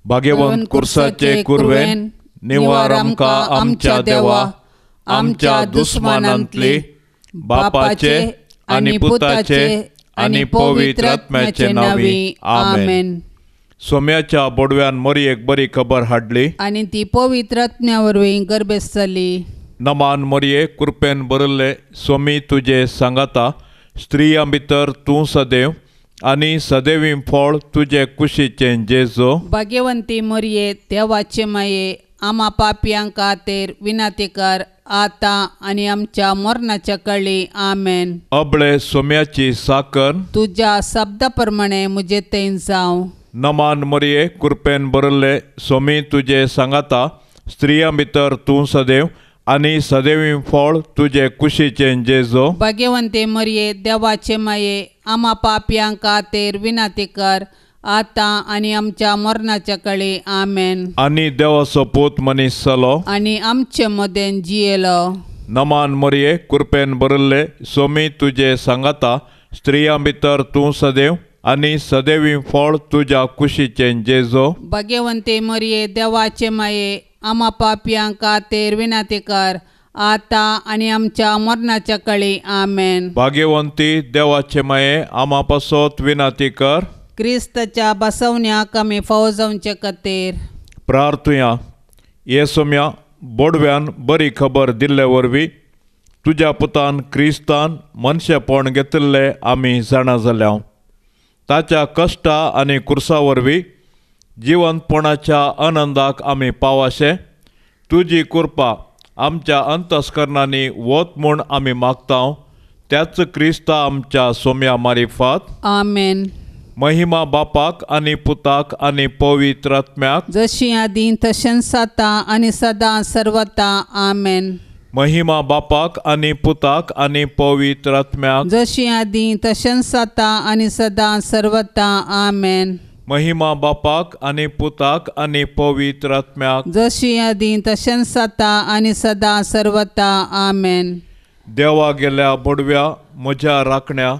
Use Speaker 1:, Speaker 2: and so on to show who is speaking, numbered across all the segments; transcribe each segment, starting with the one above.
Speaker 1: भाग्यवंत कुर्साचे कुरवेन निवार आमकां आमच्या देवा आमच्या दुस्मानांतली बापाचे आनी पुताचे आनी पवित्र आत्म्याचे नावी आमेन. सोम्याच्या बोडव्यान मरियेक बरी खबर हाडली
Speaker 2: आनी ती पवित्र आत्म्या वरवीं गर्भेस्त जाली.
Speaker 1: नमान मरिये कृपेन बरल्ले सोमी तुजे सांगाता स्त्रियां भितर तूं सदैव आनी सदैवी फळ तुजे कुशीचें जेजो.
Speaker 2: भाग्यवंती मरिये देवाचे माये आम्हा पापयांक खातीर विनाती कर आता आनी आमच्या मरणाच्या काळी आमेन.
Speaker 1: अबळे सोम्याची साकन
Speaker 2: तुज्या शब्दा प्रमाणे मुजे तें जावं.
Speaker 1: नमान मरिये कृपेन बरल्ले सोमी तुजे सांगाता स्त्रियां भितर तूं सदैव आनी सदैवी फळ तुजे कुशीचें जेजो.
Speaker 2: भाग्यवंते मरिये देवाचे माये आम्हा पापयांक खातीर विनाती कर आता आनी आमच्या मरणाच्या काळी आमेन.
Speaker 1: आनी देवाचो पूत मनीस जालो
Speaker 2: आनी आमचे मदें जियेलो.
Speaker 1: नमान मरिये कृपेन बरल्ले सोमी तुजे सांगाता स्त्रियां भितर तूं सदैव आनी सदैवी फळ तुज्या कुशीचें जेजो.
Speaker 2: भाग्यवंते मरिये देवाचे माये आम्हा पापयांक खातीर विनाती कर आता आनी आमच्या मरणाच्या काळी आमेन.
Speaker 1: भाग्यवंती देवाचे माये आम्हा पासत विनाती कर.
Speaker 2: क्रिस्ताच्या बसवण्याक आमी फावो जावचे खातीर
Speaker 1: प्रार्थुया. ये सोम्या बोडव्यान बरी खबर दिल्ले वरवीं तुज्या पुतान क्रिस्तान मनशेपण घेतिल्ले आमी जाणा जाल्या. ताच्या कश्टा आनी कुर्सा वरवीं जिवंतपणाच्या आनंदाक आमी पावाशे तुजी कृपा आमच्या अंतस्करणांनी वत म्हूण आमी मागतां. त्याच क्रिस्ता आमच्या सोम्या मारिफात
Speaker 2: आमेन.
Speaker 1: महिमा बापाक आनी पुताक आनी पवित्र आत्म्याक
Speaker 2: जशी आदीं तशेंच आतां आनी सदां सर्वता आमेन.
Speaker 1: महिमा बापाक आनी पुताक आनी पवित्र आत्म्याक
Speaker 2: जशी आदीं तशेंच आतां आनी सदां सर्वता आमेन.
Speaker 1: महिमा बापाक आनी पुताक आनी पवित्र आत्म्याक
Speaker 2: जशी आदीं तशेंच आतां आनी सदां सर्वता आमेन.
Speaker 1: देवा गेल्या बोडव्या म्हज्या राखण्या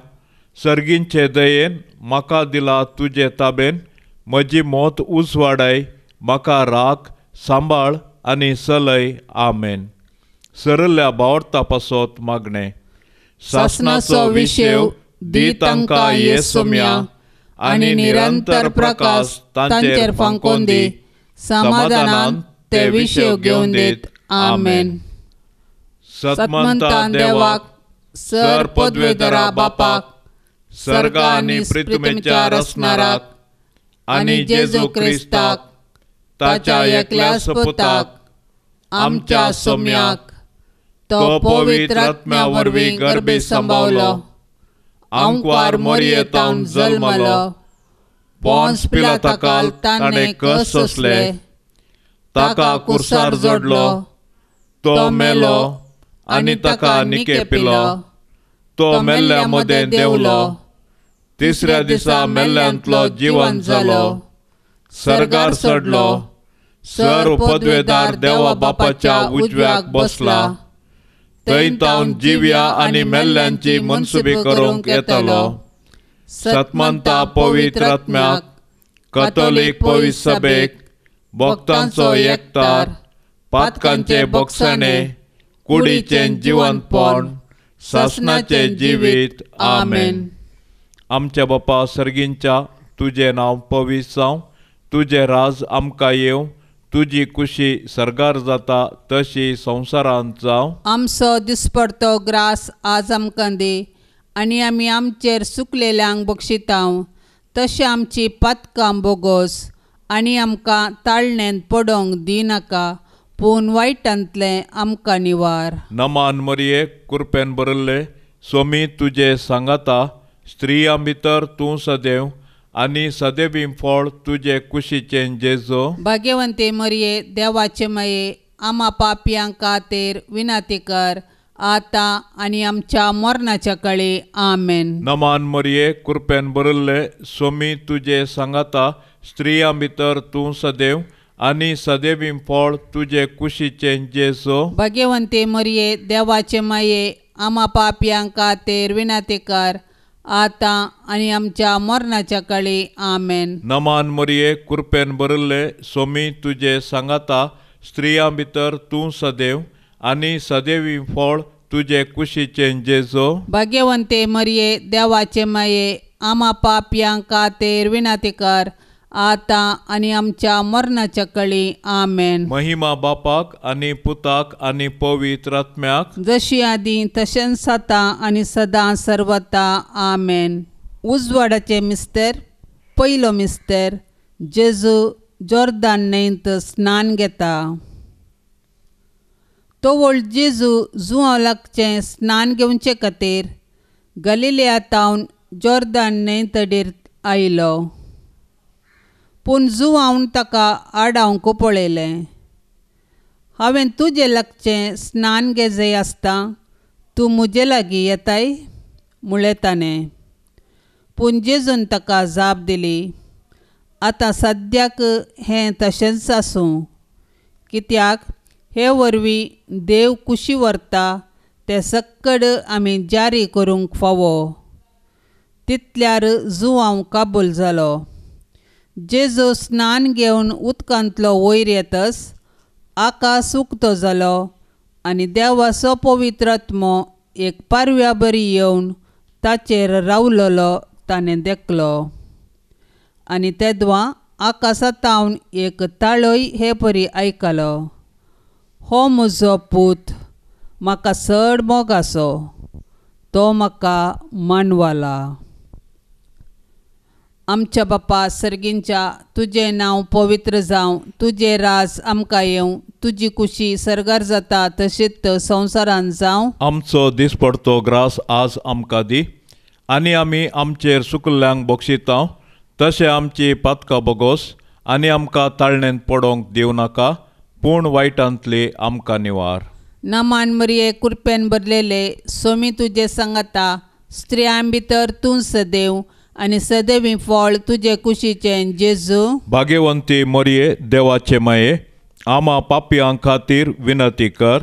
Speaker 1: सर्गींचे दयेन म्हाका दिला तुजे ताबेन म्हजी मोत उजवाडाय म्हाका राख सांबाळ आनी चलय आमेन. सरल्या भावर्थां पासत मागणें.
Speaker 2: सासणाचो विशेव दी तांकां ये सोम्या आनी निरंतर प्रकाश तांचेर फांकोन दी. समाधानान ते विशेव घेवन दीत आमेन. सतमंतान देवाक सर पदवेदरा बापाक सर्गा आनी पृथ्वीच्या रचणाराक आनी जेजू क्रिस्ताक ताच्या एकल्या सपुताक आमच्या सोम्याक तो पवित्र आत्म्या वरवीं गर्भे सांबावलो. आंकवार मोरयेतावन जल्मलो. पोंस पिलाताकाल ताणें कस सोंसले. ताका कुर्सार जोडलो. तो मेलो आनी ताका निके पिलो. तो मेल्ल्या मदें देंवलो. तिसऱ्या दिसा मेल्ल्यांतलो जिवंत जालो. सर्गार चडलो. सर पदवेदार देवा बापाच्या उजव्याक बसला. थंय तावन जिव्या आनी मेल्ल्यांची मनसुबी करूंक येतलो. सतमंता पवित्र आत्म्याक कॅथोलीक पवित्र सभेक भक्तांचो एकठार पातकांचे बोगसाणे कुडीचें जिवंतपण सासणाचें जिवीत आमेन. आमच्या बापा सर्गींच्या तुजें नांव पवित्र जावं. तुजें राज आमकां येवं. तुजी कुशी सर्गार जाता तशी संवसारांत जावं. आमचो दिसपडतो ग्रास आज आमकां दी आनी आमी आमचेर सुकलेल्यांक बक्षितांव. तशें आमची पातकां बोगोस आनी आमकां ताळणेंत पडोवंक दिनाका पूण वायटांतलें आमकां निवार.
Speaker 1: नमान मरिये कृपेन बरल्ले सोमी तुजे सांगाता स्त्रियां भितर तूं सदैव आनी सदैवी फळ तुजे कुशीचें जेजो.
Speaker 2: भाग्यवंते मरिये देवाचे माये आम्हा पापयांक खातीर विनाती कर आता आनी आमच्या मरणाच्या काळी आमेन.
Speaker 1: नमान मरिये कृपेन बरल्ले सोमी तुजे सांगाता स्त्रियां भितर तूं सदैव आनी सदैवी फळ तुजे कुशीचें जेजो.
Speaker 2: भाग्यवंते मरिये देवाचे माये आम्हा पापयांक खातीर विनाती कर आता आणि आमच्या मरणाच्या काळी आमेन.
Speaker 1: नमान मरिये कृपेन भरिल्ले सोमी तुजे सांगाता स्त्रियां भितर तूं सदैव आनी सदैवी फळ तुजे कुशीचे जेजो.
Speaker 2: भाग्यवंते मरिये देवाचे माये आम्हा पापयांक खातीर विनंती कर, आता आणि आमच्या मरणाच्या काळी आमेन.
Speaker 1: महिमा बापाक आनी पुताक आनी पवित्र आत्म्याक,
Speaker 2: जशी आदी तशेंच आता आणि सदां सर्वता आमेन. उजवाडाचे मिस्तर. पयलो मिस्तर. जेजू जॉर्दान न्हंयेंत स्नान घेता. तो व्हड जेजू जुवां लागचें स्नान घेवचे खातीर गलिलियांतावन जॉर्दान न्हंयेंतडीर आयलो. पूण जुवांवन ताका आडावंक पळयलें. हांवें तुजे लागचें स्नान घेजय आसता तूं म्हजे लागीं येताय म्हळें ताणें. पूण जेजून ताका जाप दिली, आतां सद्याक हें तशेंच आसूं, कित्याक हे वरवीं देव कुशी व्हरता ते सक्कड आमी जारी करूंक फावो. तितल्यार जुवांव काबूल जालो. जेजू स्नान घेवन उदकांतलो वयर येतस आकाश उक्तो जालो आनी देवाचो पवित्र आत्मो एक पारव्या बरी येवन ताचेर रावलोलो ताणें देखलो. आनी तेदवां आकाशांतावन एक ताळय हे परी आयकलो, हो म्हजो पूत, म्हाका चड मोगाचो, तो म्हाका मानवाला. आमच्या बापा सर्गींच्या, तुजें नांव पवित्र जावं, तुजें राज आमकां येवं, तुजी कुशी सर्गार जाता तशीच संवसारान जावं.
Speaker 1: आमचो दिसपडतो ग्रास आज आमकां दी, आनी आमी आमचेर सुकल्ल्यांक बक्षिता तशें आमची पातकां बोगोस, आनी आमकां ताळणेंत पडोवंक दिवं नाका, पूण वायटांतली आमकां निवार.
Speaker 2: नमान मरिये कृपेन भरलेले सोमी तुजे सांगाता स्त्रियां भितर तूं सदैव आनी सदैवी फळ तुजे कुशीचें जेजू.
Speaker 1: भाग्यवंती मरिये देवाचे माये आम्हा पापयां खातीर विनंती कर,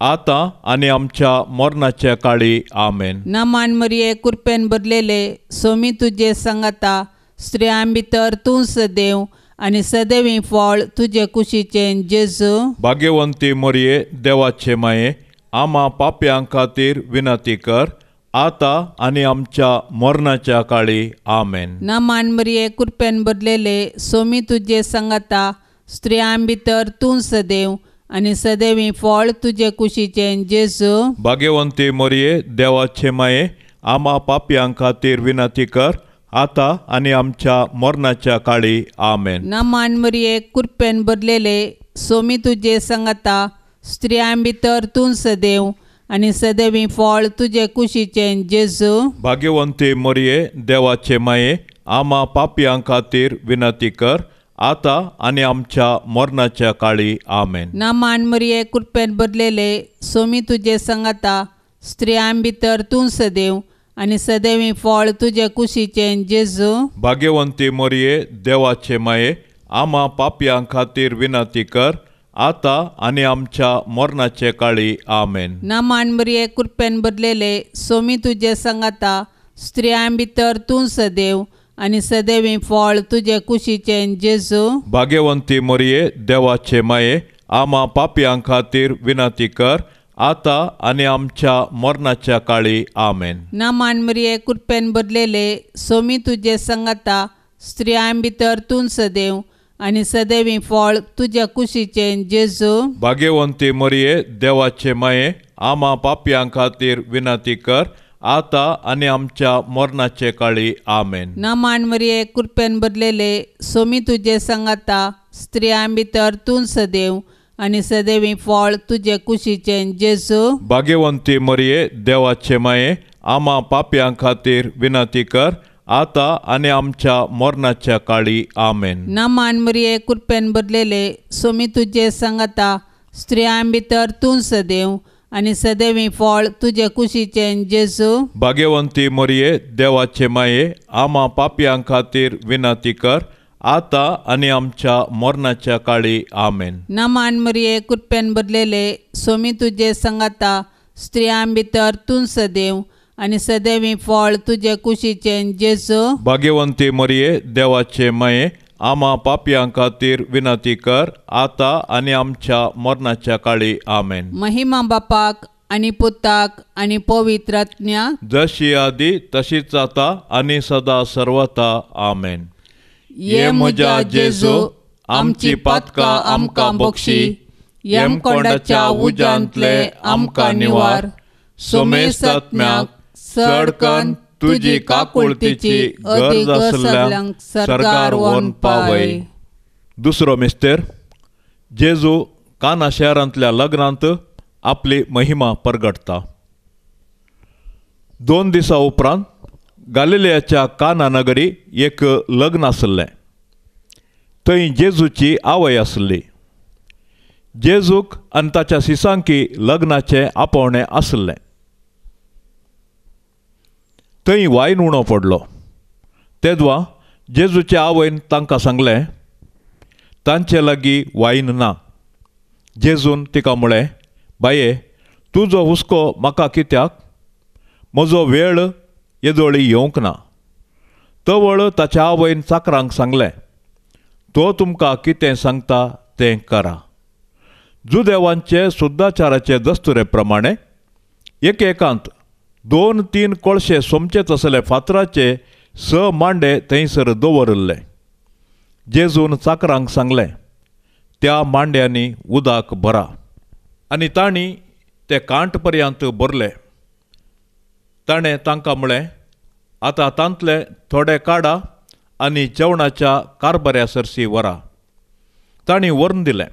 Speaker 1: आता आनी आमच्या मरणाच्या काळी आमेन.
Speaker 2: नमान मरिये कृपेन भरलेले सोमी तुजे सांगाता स्त्रियां भितर तूं सदैव आनी सदैवी फळ तुजे कुशीचें जेजू.
Speaker 1: भाग्यवंती मरिये देवाचे माये आम्हा पापयां खातीर विनंती कर, आता आनी आमच्या मरणाच्या काळी आमेन.
Speaker 2: नमान मरिये कृपेन भरलेले सोमी तुजे सांगाता स्त्रियां भितर तूं सदैव आनी सदैवी फळ तुजे कुशीचें जेजू.
Speaker 1: भाग्यवंती मरिये देवाचे माये आम्हा पापयां खातीर विनंती कर, आता आनी आमच्या मरणाच्या काळी आमेन.
Speaker 2: नमान मरिये कृपेन भरलेले सोमी तुजे सांगाता स्त्रियां भितर तूं सदैव आनी सदैवी फळ तुजे कुशीचें जेजू.
Speaker 1: भाग्यवंती मरिये देवाचे माये आम्हा पापयां खातीर विनंती कर, आता आनी आमच्या मरणाच्या काळी आमेन.
Speaker 2: नमान मरिये कृपेन भरलेले सोमी तुजे सांगाता स्त्रियां भितर तूं सदैव आनी सदैवी फळ तुजे कुशीचें जेजू.
Speaker 1: भाग्यवंती मरिये देवाचे माये आम्हा पापयां खातीर विनंती कर, आता आनी आमच्या मरणाचे काळी आमेन.
Speaker 2: नमान मरिये कृपेन भरलेले सोमी तुजे सांगाता स्त्रियां भितर तूं सदैव आनी सदैवी फळ तुजे कुशीचें जेजू.
Speaker 1: भाग्यवंती मरिये देवाचे माये आम्हा पापयां खातीर विनंती कर, आता आनी आमच्या मरणाच्या काळी आमेन.
Speaker 2: नमान मरिये कृपेन भरलेले सोमी तुजे सांगाता स्त्रियां भितर तूं सदैव आनी सदैवी फळ तुज्या कुशीचें जेजू.
Speaker 1: भाग्यवंती मरिये देवाचे माये आम्हा पापयां खातीर विनंती कर, आता आनी आमच्या मरणाचे काळी आमेन.
Speaker 2: नमान मरिये कृपेन भरलेले सोमी तुजे सांगाता स्त्रियां भितर तूं सदैव आनी सदैवी फळ तुजे कुशीचें जेजू.
Speaker 1: भाग्यवंती मरिये देवाचे माये आम्हा पापयां खातीर विनंती कर, आता आनी आमच्या मरणाच्या काळी आमेन.
Speaker 2: नमान मरिये कृपेन भरलेले सोमी तुजे सांगाता स्त्रियां भितर तूं सदैव आनी सदैवी फळ तुजे कुशीचें जेजू.
Speaker 1: भाग्यवंती मरिये देवाचे माये आम्हा पापयां खातीर विनंती कर, आता आनी आमच्या मरणाच्या काळी आमेन.
Speaker 2: नमान मरिये कृपेन भरलेले सोमी तुजे सांगाता स्त्रियां भितर तूं सदैव आनी सदैवी फळ तुजे कुशीचें जेजू.
Speaker 1: भाग्यवंती मरिये देवाचे माये, आम्हा पापयां खातीर विनंती कर, आता आनी आमच्या मरणाच्या काळी आमेन.
Speaker 2: महिमा बापाक आनी पुताक आनी पवित्रात्म्याक,
Speaker 1: जशी आदी तशीच आता आनी सदा सर्वता आमेन.
Speaker 2: ये म्हज्या जेजू, आमची पातकां आमकां बक्षी, येमकोंडाच्या उज्यांतले आमकां निवार. सोमेस आत्म्याक चडकन तुजी काकुळतीची अदीक सगळ्यांक सरकार व्हरून पावय.
Speaker 1: दुसरो मिस्तेर, जेजू काना शारांतल्या लग्नांत आपली महिमा परगटता. 2 दिसां उपरांत गालिलेयाच्या काना नगरी एक लग्न आसलें. थंय जेजूची आवय आसली. जेजूक आनी ताच्या सिसांकी लग्नाचें आपोवणें आसलें. थंय वायन उणो पडलो. तेदवा जेजूच्या आवयन तांकां सांगलें, तांचे लागीं वायन ना. जेजून तिका म्हळें, बाये, तुजो हुस्को म्हाका कित्याक? म्हजो वेळ येदोळी येवंक ना. तवळ ताच्या आवयन चाकरांक सांगलें, तो तुमकां कितें सांगता तें करा. जुदेवांचे सुद्दाचाराचे दस्तुरे प्रमाणे एकेकांत 2-3 कळशे सोमचे तसले फातराचे 6 मांडे थंयसर दवरले. जेजून चाकरांक सांगलें, त्या मांड्यांनी उदक भरा. आनी तांणी ते कांट पर्यंत भरले. ताणें तांकां म्हळें, आतां तांतले थोडे काडा आनी जेवणाच्या कारबाऱ्या सरसी व्हरा. तांणी व्हरून दिलें.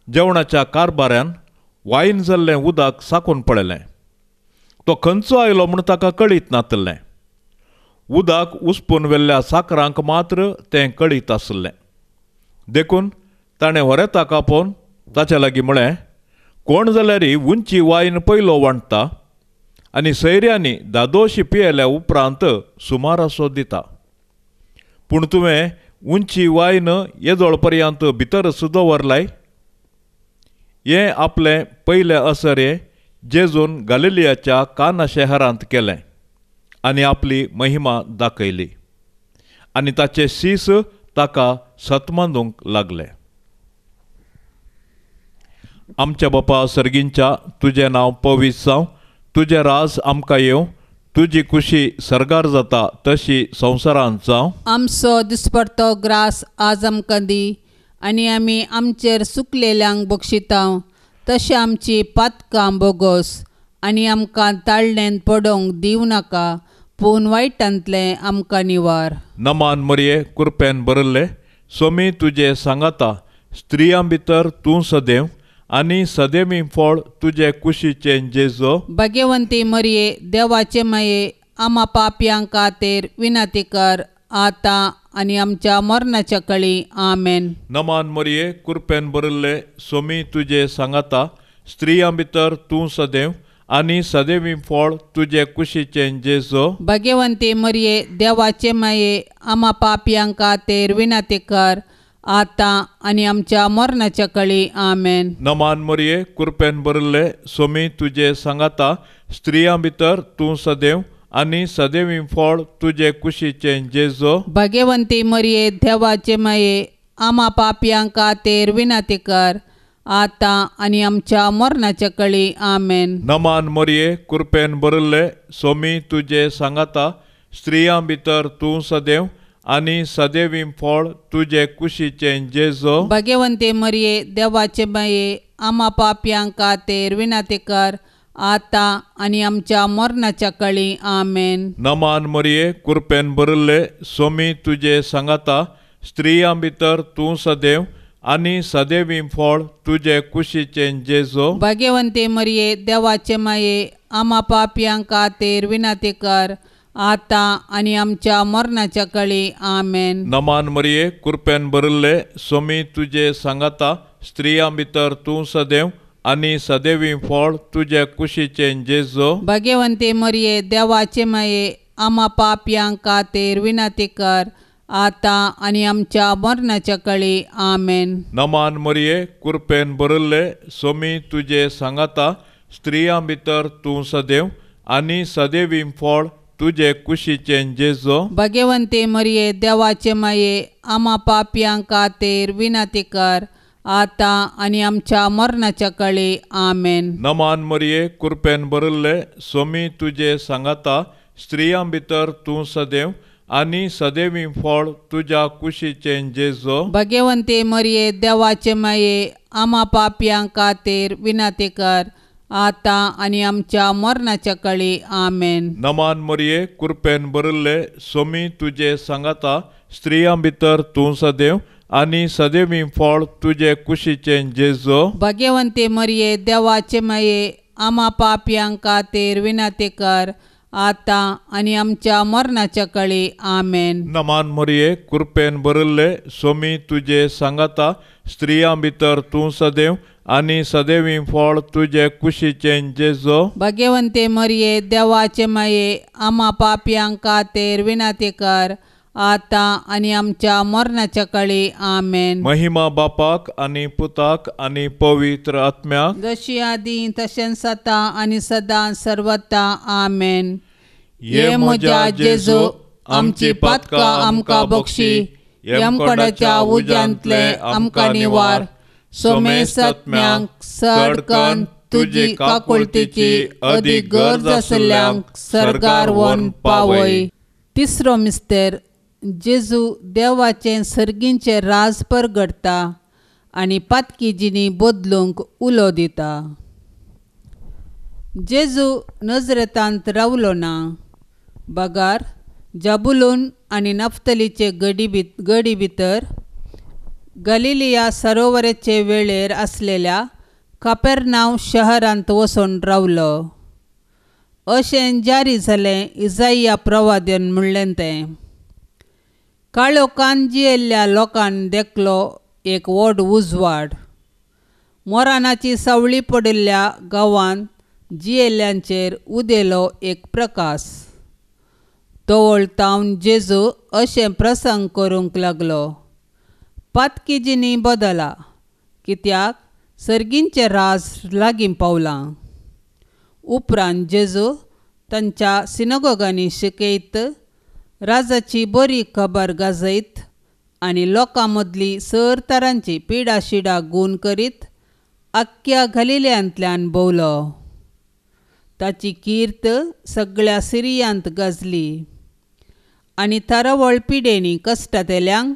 Speaker 1: जेवणाच्या कारबाऱ्यान वायन जाल्लें उदक साकून पळयलें. तो खंयचो आयलो म्हूण ताका कळीत नासलें. उदक उसपून व्हेल्ल्या साकरांक मात्र तें कळीत आसलें. देखून ताणें व्हरेताक आपोवन ताच्या लागीं म्हळें, कोण जाल्यारय उंची वायन पयलो वांटता आनी सयऱ्यांनी दादोशी पियेल्या उपरांत सुमारासो दिता. पूण तुवें उंची वायन येदोळ पर्यंत भितरच दवरलाय. हें आपलें पयलें असरें जेजून गालिलियाच्या काना शहरांत केलें आनी आपली महिमा दाखयली. आनी ताचे शीस ताका सतमांदूंक लागले. आमच्या बापा सर्गींच्या, तुजें नांव पवित्र जावं, तुजें राज आमकां येवं, तुजी कुशी सरगार जाता तशी संवसारांत जावं.
Speaker 2: आमचो दिसपडटो ग्रास आज आमकां दी, आनी आमी आमचेर चुकलेल्यांक बक्षिता तशें आमची पातकां बोगोस. आनी आमकां ताळणेन पडोवंक दिवं नाका, पूण वायटांतलें आमकां निवार.
Speaker 1: नमान मरिये कृपेन भरिल्ले, सोमी तुजे सांगाता, स्त्रियां भितर तूं सदैव, आनी सदैवी फळ तुजे कुशीचें जेजू.
Speaker 2: भाग्यवंती मरिये देवाचे माये, आम्हा पापयां खातीर विनंती कर, आता आनी आमच्या मरणाच्या काळी आमेन.
Speaker 1: नमान मरिये कृपेन भरिल्ले, सोमी तुजे सांगाता, स्त्रियां भितर तूं सदैव, आनी सदैवी फळ तुजे कुशीचें जेजू.
Speaker 2: भाग्यवंती मरिये देवाचे माये, आम्हा पापयां खातीर विनंती कर, आता आनी आमच्या मरणाच्या काळी आमेन.
Speaker 1: नमान मरिये कृपेन भरिल्ले, सोमी तुजे सांगाता, स्त्रियां भितर तूं सदैव, आनी सदैवी फळ तुजे कुशीचें जेजू.
Speaker 2: भाग्यवंती मरिये देवाचे माये, आम्हा पापयां खातीर विनंती कर, आता आनी आमच्या मरणाच्या काळी आमेन.
Speaker 1: नमान मरिये कृपेन भरिल्ले, सोमी तुजे सांगाता, स्त्रियां भितर तूं सदैव, आनी सदैवी फळ तुजे कुशीचें जेजू.
Speaker 2: भाग्यवंती मरिये देवाचे माये, आम्हा पापयां खातीर विनंती कर, आता आनी आमच्या मरणाच्या काळी आमेन.
Speaker 1: नमान मरिये कृपेन भरिल्ले, सोमी तुजे सांगाता, स्त्रियां भितर तूं सदैव, आनी सदैवी फळ तुजे कुशीचें जेजू.
Speaker 2: भाग्यवंती मरिये देवाचे माये, आम्हा पापयां खातीर विनंती कर, आता आनी आमच्या मरणाच्या काळी आमेन.
Speaker 1: नमान मरिये कृपेन भरिल्ले, सोमी तुजे सांगाता, स्त्रियां भितर तूं सदैव, आनी सदैवी फळ तुजे कुशीचें जेजू.
Speaker 2: भाग्यवंती मरिये देवाचे माये, आम्हा पापयां खातीर विनंती कर, आता आनी आमच्या मरणाच्या काळी आमेन.
Speaker 1: नमान मरिये कृपेन भरिल्ले, सोमी तुजे सांगाता, स्त्रियां भितर तूं सदैव, आनी सदैवी फळ तुजे कुशीचें जेजो
Speaker 2: भगवंते मरिये देवाचे माये आम्हा पापयांक खातीर विनंती कर आता आनी आमच्या मरणाच्या काळी आमेन.
Speaker 1: नमान मरिये कृपेन भरिल्ले सोमी तुजे सांगाता स्त्रियां भितर तूं सदैव आनी सदैवी फळ तुज्या कुशीचें जेजो
Speaker 2: भगवंते मरिये देवाचे माये आम्हा पापयांक खातीर विनंती कर आता आनी आमच्या मरणाच्या काळी आमेन.
Speaker 1: नमान मरिये कृपेन भरिल्ले सोमी तुजे सांगाता स्त्रियां भितर तूं सदैव आनी सदैवी फळ तुजे कुशीचें जेजो
Speaker 2: भगवंते मरिये देवाचे माये आम्हा पापयांक खातीर विनंती कर आता आनी आमच्या मरणाच्या काळी आमेन.
Speaker 1: नमान मरिये कृपेन भरिल्ले सोमी तुजे सांगाता स्त्रियां भितर तूं सदैव आनी सदैवी फळ तुजे कुशीचें जेजो
Speaker 2: भगवंते मरिये देवाचे माये आम्हा पापयांक खातीर विनंती कर आता आनी आमच्या मरणाच्या काळी आमेन.
Speaker 1: महिमा बापाक आनी पुताक आनी पवित्र आत्म्याक
Speaker 2: जशी आदी तशेंच आता आनी सदां सर्वता आमेन. ये म्हज्या जेजो आमची पातकां आमकां बक्षी यमकडाच्या उज्यांतले आमकां निवार. सोमेस आत्म्यांक सडकन तुजी काकुळतेची अदीक गरज आसल्यांक सरकार वन पावय. तिसरो मिस्तेर जेजू देवाचें सर्गींचें राज परगडटा आनी पातकी जिणी बदलूंक उलो दिता. जेजू नजरेतांत रावलो ना. बगार जाबुलून आनी नफ्तलीचे गडी भितर गलिलिया सरोवराचे वेळेर आसलेल्या कपेरनांव शहरांत वचून रावलो. अशें जारी जालें इसाइया प्रवादीन म्हणलें तें. काळोखान जियेल्ल्या लोकांक देखलो एक व्हड उजवाड. मोरानाची सावळी पडिल्ल्या गांवांत जियेल्ल्यांचेर उदेलो एक प्रकाश. तवळतावन जेजू अशें प्रसंग करूंक लागलो. पातकी जिणी बदला कित्याक सर्गींचें राज लागीं पावलां. उपरांत जेजू तांच्या सिनगोगांनी शिकयत राजाची बरी खबर गाजयत आनी लोकां मदली सर तरांची पिडाशिडा गूण करीत आख्ख्या गलिलियांतल्यान भोंवलो. ताची कीर्त सगळ्या सिरियांत गाजली आनी थारावळ पिडेनी कश्टातेल्यांक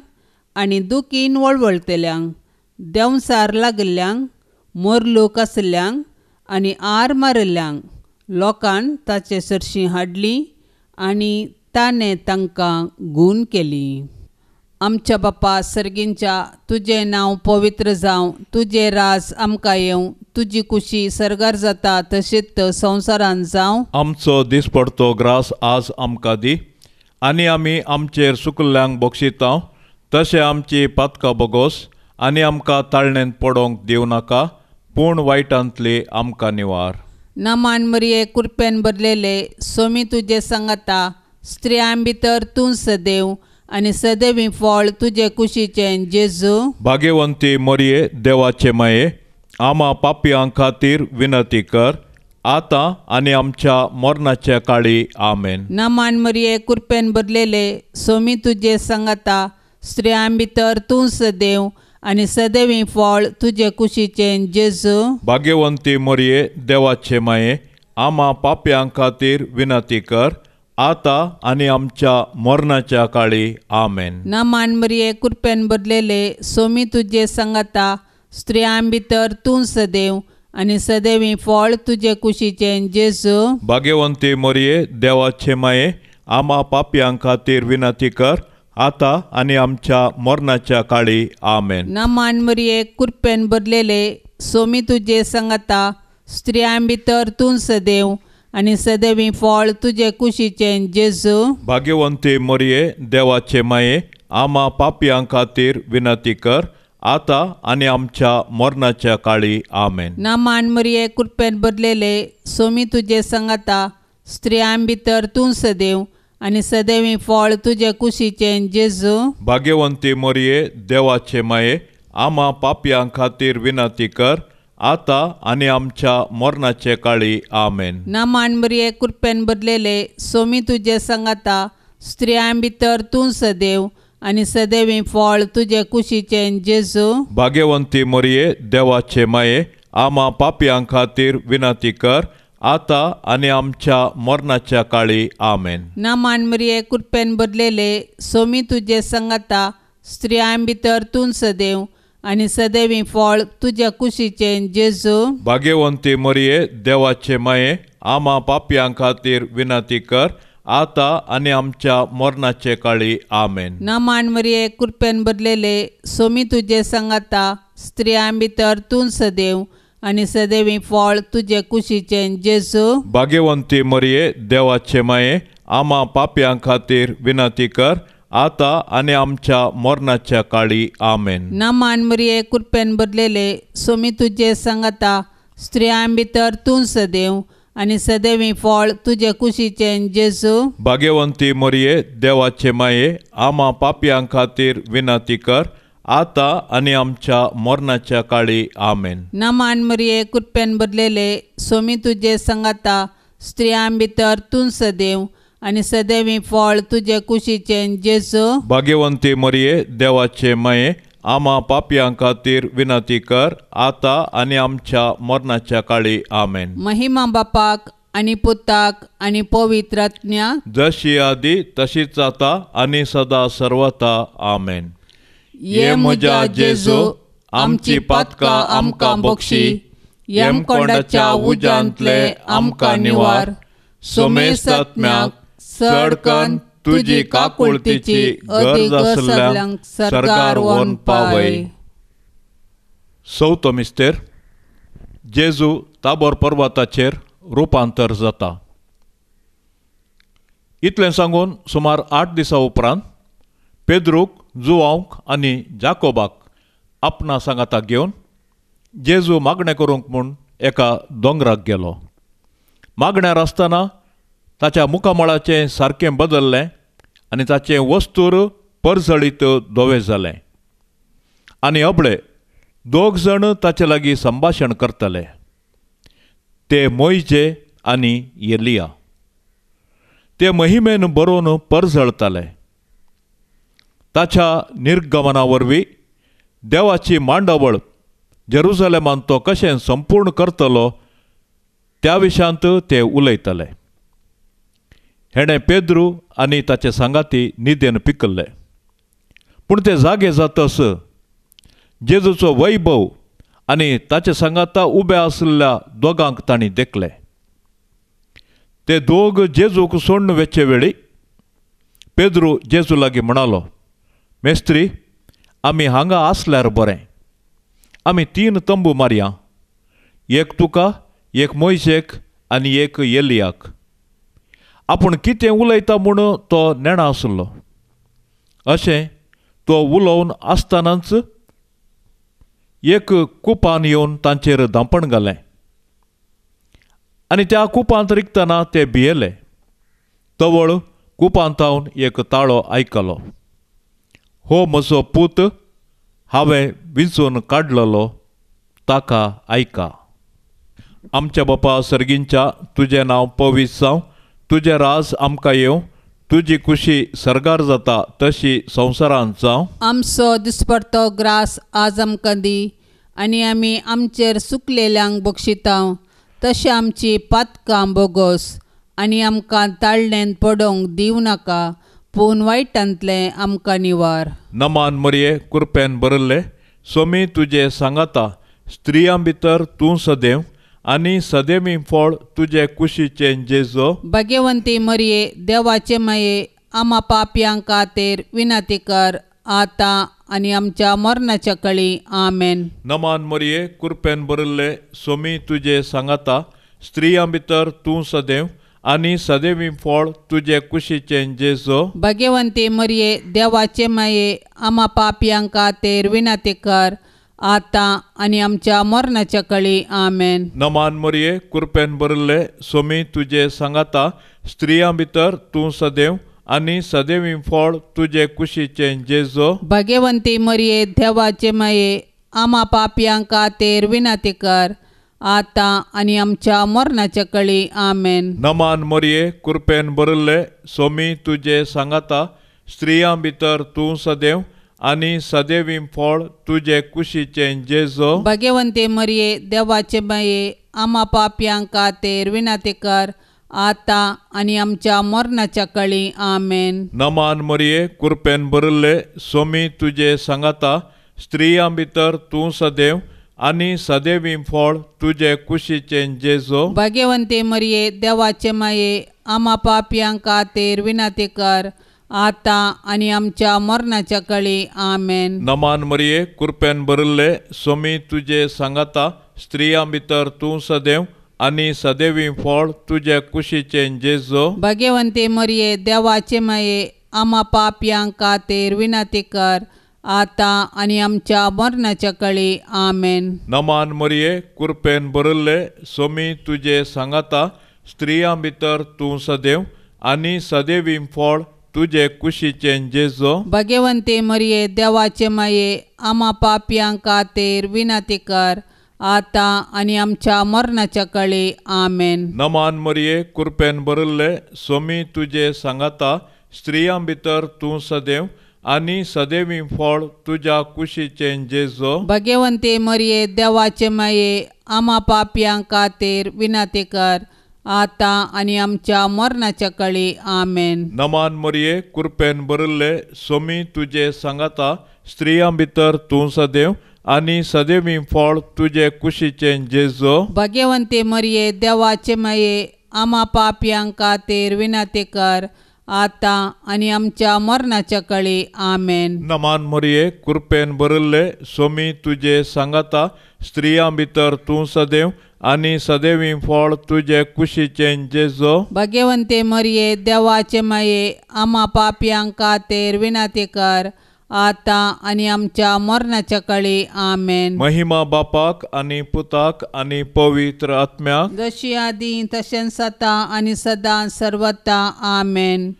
Speaker 2: आनी दुखीन वळवळतेल्यांक देंवसार लागिल्ल्यांक मोरलूक आसल्ल्यांक आनी आर मारिल्ल्यांक लोकांन ताचे सरशीं हाडली आनी ताणें तांकां गूण केली. आमच्या बापा सर्गींच्या तुजें नांव पवित्र जावं. तुजें राज आमकां येवं. तुजी कुशी सरगार जाता तशीच संवसारांत जावं.
Speaker 1: आमचो दिसपडतो ग्रास आज आमकां दी आनी आमी आमचेर चुकल्ल्यांक बक्षिता तशें आमची पातकां बोगोस आनी आमकां ताळणेंत पडोवंक दिवं नाका पूण वायटांतली आमकां निवार.
Speaker 2: नमान मरिये कृपेन भरलेले सोमी तुजे सांगाता स्त्रियां भितर तूं सदैव आनी सदैवी फळ तुजे कुशीचें जेजू.
Speaker 1: भाग्यवंती मरिये देवाचे माये आम्हा पापयां खातीर विनंती कर आतां आनी आमच्या मरणाच्या काळी आमेन.
Speaker 2: नमान मरिये कृपेन भरलेले सोमी तुजे सांगाता स्त्रियां भितर तूं सदैव आनी सदैवी फळ तुजे कुशीचें जेजू.
Speaker 1: भाग्यवंती मरिये देवाचे माये आम्हा पापयां खातीर विनंती कर आतां आनी आमच्या मरणाच्या काळी आमेन.
Speaker 2: नमान मरिये कृपेन भरलेले सोमी तुजे सांगाता स्त्रियां भितर तूं सदैव आनी सदैवी फळ तुजे कुशीचें जेजू.
Speaker 1: भाग्यवंती मरिये देवाचे माये आम्हा पापयां खातीर विनंती कर आतां आनी आमच्या मरणाच्या काळी आमेन.
Speaker 2: नमान मरिये कृपेन भरलेले सोमी तुजे सांगाता स्त्रियां भितर तूं सदैव आनी सदैवी फळ तुजे कुशीचें जेजू.
Speaker 1: भाग्यवंती मरिये देवाचे माये आम्हा पापयां खातीर विनंती कर आतां आनी आमच्या मरणाच्या काळी आमेन.
Speaker 2: नमान मरिये कृपेन भरलेले सोमी तुजे सांगाता स्त्रियां भितर तूं सदैव आनी सदैवी फळ तुजे कुशीचें जेजू.
Speaker 1: भाग्यवंती मरिये देवाचे माये आम्हा पापयां खातीर विनंती कर आता आणि आमच्या मरणाचे काळी आमेन.
Speaker 2: नामान मरिये कृपेन भरलेले सोमी तुजे सांगाता स्त्रियां भितर तूं सदैव आनी सदैवी फळ तुजे कुशीचें जेजू.
Speaker 1: भाग्यवंती मरिये देवाचे माये आम्हा पापयां खातीर विनंती कर आता आणि आमच्या मरणाच्या काळी आमेन.
Speaker 2: नामान मरिये कृपेन भरलेले सोमी तुजे सांगाता स्त्रियां भितर तूं सदैव आनी सदैवी फळ तुज्या कुशीचें जेजू.
Speaker 1: भाग्यवंती मरिये देवाचे माये आम्हा पापयां खातीर विनंती कर आता आणि आमच्या मरणाचे काळी आमेन.
Speaker 2: नामान मरिये कृपेन भरलेले सोमी तुजे सांगाता स्त्रियां भितर तूं सदैव आनी सदैवी फळ तुजे कुशीचें जेजू.
Speaker 1: भाग्यवंती मरिये देवाचे माये आम्हा पापयां खातीर विनंती कर आता आणि आमच्या मरणाच्या काळी आमेन.
Speaker 2: नामान मरिये कृपेन भरलेले सोमी तुजे सांगाता स्त्रियां भितर तूं सदैव आनी सदैवी फळ तुजे कुशीचें जेजू.
Speaker 1: भाग्यवंती मरिये देवाचे माये आम्हा पापयां खातीर विनंती कर आता आणि आमच्या मरणाच्या काळी आमेन.
Speaker 2: नामान मरिये कृपेन भरलेले सोमी तुजे सांगाता स्त्रियां भितर तूं सदैव आनी सदैवी फळ तुजे कुशीचें जेजू.
Speaker 1: भाग्यवंती मरिये देवाचे माये आम्हा पापयां खातीर विनंती कर आता आणि आमच्या मरणाच्या काळी आमेन.
Speaker 2: महिमा बापाक आनी पुताक आनी पवित्र आत्म्याक
Speaker 1: जशी आदी तशीच आता आणि सदा सर्वता आमेन.
Speaker 2: ये म्हज्या जेजू आमची पातकां आमकां बक्षी, येमकोंडाच्या उज्यांतले आमकां निवार. सोमेस्त आत्म्याक चडकन तुजी काकुळतीची अदीक सगळ्यांक सरकार व्हरून पावय.
Speaker 1: चवथो मिस्तेर जेजू ताबोर पर्वताचेर रुपांतर जाता. इतलें सांगून सुमार 8 दिसां उपरांत पेद्रूक, जुवांक आनी जाकोबाक आपणा सांगाता घेवन जेजू मागणें करूंक म्हूण एका दोंगराक गेलो. मागण्यार आसतना ताच्या मुखामळाचें सारकें बदल्लें आनी ताचें वस्तूर परजळीत धोवें जालें. आनी अबळे 2 जण ताचे लागीं संभाशण करतले. ते मोइजे आनी एलिया. ते महिमेन बरोवन परजळताले. ताच्या निर्गमना वरवीं देवाची मांडावळ जेरुसलेमांत तो कशें संपूर्ण करतलो त्या विशयांत ते उलयतले. हेणें पेद्रू आनी ताचे सांगाती न्हिदेन पिकल्ले. पूण ते जागे जातस जेजूचो वैभव आनी ताचे सांगाता उबे आसलेल्या दोगांक तांणी देखले. ते दोग जेजूक सोडून वेचे वेळी पेद्रू जेजू लागीं म्हणालो, मेस्त्री, आमी हांगा आसल्यार बरें. आमी 3 तंबू मारया, एक तुका, एक मोइशेक आनी एक एलियाक. आपूण कितें उलयता म्हूण तो नेणा आसलो. अशें तो उलोवन आसतनाच एक कुपान येवन तांचेर धांपण घालें आनी त्या कुपांत रिगतना ते भियेले. तवळ कुपांतावन एक ताळो आयकलो. हो म्हजो पूत, हांवें विंचून काडलेलो, ताका आयका. आमच्या बापा सर्गींच्या तुजें नांव पवित्र जावं. तुजें राज आमकां येवं. तुजी कुशी सरगार जाता तशी संवसारांत जावं.
Speaker 2: आमचो दिसपडटो ग्रास आज आमकां दी आनी आमी आमचेर चुकलेल्यांक बक्षिता तशें आमची पातकां बोगोस आनी आमकां ताळणेन पडोवंक दिवं नाका, पूण वायटांतलें आमकां निवार.
Speaker 1: नमान मरिये कृपेन भरले सोमी तुजे सांगाता स्त्रियां भितर तूं सदैव आनी सदैवी फळ तुजे कुशीचें जेजू.
Speaker 2: भाग्यवंती मरिये देवाचे माये आम्हा पापयां खातीर विनंती कर आता आनी आमच्या मरणाच्या काळी आमेन.
Speaker 1: नमान मरिये कृपेन भरले सोमी तुजे सांगाता स्त्रियां भितर तूं सदैव आनी सदैवी फळ तुजे कुशीचें जेजू.
Speaker 2: भाग्यवंती मरिये देवाचे माये आम्हा पापयां खातीर विनंती कर आता आनी आमच्या मरणाच्या काळी आमेन.
Speaker 1: नमान मरिये कृपेन भरले सोमी तुजे सांगाता स्त्रियां भितर तूं सदैव आनी सदैवी फळ तुजे कुशीचें जेजू.
Speaker 2: भाग्यवंती मरिये देवाचे माये आम्हा पापयांक खातीर विनंती कर, आता आनी आमच्या मरणाच्या कळी. आमेन.
Speaker 1: नमान मरिये कृपेन भरिल्ले, सोमी तुजे सांगाता, स्त्रियां भितर तूं सदैव आनी सदैवी फळ तुजे कुशीचे जेजो.
Speaker 2: भाग्यवंते मरिये, देवाचे माये, आम्हा पापयांक खातीर विनंती कर, आता आनी आमच्या मरणाच्या कळी. आमेन.
Speaker 1: नमान मरिये कृपेन भरिल्ले, सोमी तुजे सांगाता, स्त्रियां भितर तूं सदैव आनी सदैवी फळ तुजे कुशीचे जेजो.
Speaker 2: भाग्यवंते मरिये, देवाचे माये, आम्हा पापयांक खातीर विनंती कर, आता आनी आमच्या मरणाच्या कळी. आमेन.
Speaker 1: नमान मरिये कृपेन भरिल्ले, सोमी तुजे सांगाता, स्त्रियां भितर तूं सदैव आनी सदैवी फळ तुजे कुशीचे जेजो.
Speaker 2: भाग्यवंते मरिये, देवाचे माये, आम्हा पापयांक खातीर विनंती कर, आता आनी आमच्या मरणाच्या कळी. आमेन.
Speaker 1: नमान मरिये कृपेन भरिल्ले, सोमी तुजे सांगाता, स्त्रियां भितर तूं सदैव आनी सदैवी फळ तुजे कुशीचे जेजो.
Speaker 2: भाग्यवंते मरिये, देवाचे माये, आम्हा पापयांक खातीर विनंती कर, आता आनी आमच्या मरणाच्या कळी. आमेन.
Speaker 1: नमान मरिये कृपेन भरिल्ले, सोमी तुजे सांगाता, स्त्रियां भितर तूं सदैव आनी सदैवी फळ तुज्या कुशीचे जेजो.
Speaker 2: भाग्यवंते मरिये, देवाचे माये, आम्हा पापयांक खातीर विनंती कर, आता आनी आमच्या मरणाच्या कळी. आमेन.
Speaker 1: नमान मरिये कृपेन भरिल्ले, सोमी तुजे सांगाता, स्त्रियां भितर तूं सदैव आनी सदैवी फळ तुजे कुशीचे जेजो.
Speaker 2: भाग्यवंते मरिये, देवाचे माये, आम्हा पापयांक खातीर विनंती कर, आता आनी आमच्या मरणाच्या कळी. आमेन.
Speaker 1: नमान मरिये कृपेन भरिल्ले, सोमी तुजे सांगाता, स्त्रियां भितर तूं सदैव आनी सदैवी फळ तुजे कुशीचे जेजो.
Speaker 2: भाग्यवंते मरिये, देवाचे माये, आम्हा पापयांक खातीर विनंती कर, आता आनी आमच्या मरणाच्या कळी. आमेन.
Speaker 1: महिमा बापाक आनी पुताक आनी पवित्र आत्म्याक,
Speaker 2: जशी आदी तशेंच आता आनी सदां सर्वता. आमेन.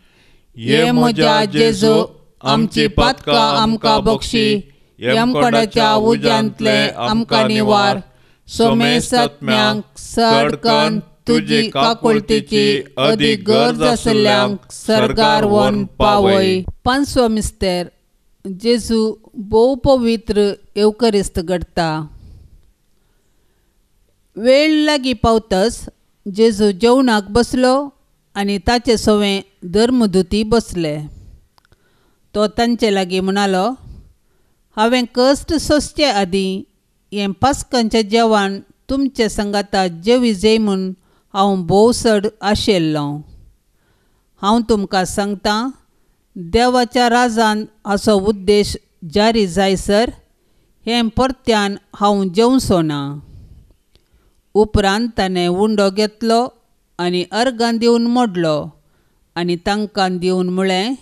Speaker 2: ये म्हज्या जेजो, आमची पातकां आमकां बक्षी, यमकडाच्या उज्यांतले आमकां निवार. सोमे सत्म्यांक सडकन तुजी काकुळतेची अदीक गरज आसल्यांक सरकार वन पावय. पांचवो मिस्तेर, जेजू भोव पवित्र एवकरिस्त घडटा. वेळ लागीं पावतच जेजू जेवणाक बसलो आनी ताचे सवें धर्मदुती बसले. तो तांचे लागीं म्हणालो, हांवें कश्ट सोंसचे आदीं हें पास्कांचें जेवण तुमचे संगाता जेवी जय म्हूण हांव भोव चड आशेल्लो. हांव तुमकां सांगतां, देवाच्या राजांत हाचो उद्देश जारी जायसर हें परत्यान हांव जेवचो ना. उपरांत ताणें उंडो घेतलो आनी अर्गां दिवन मोडलो आनी तांकां दिवन म्हळें,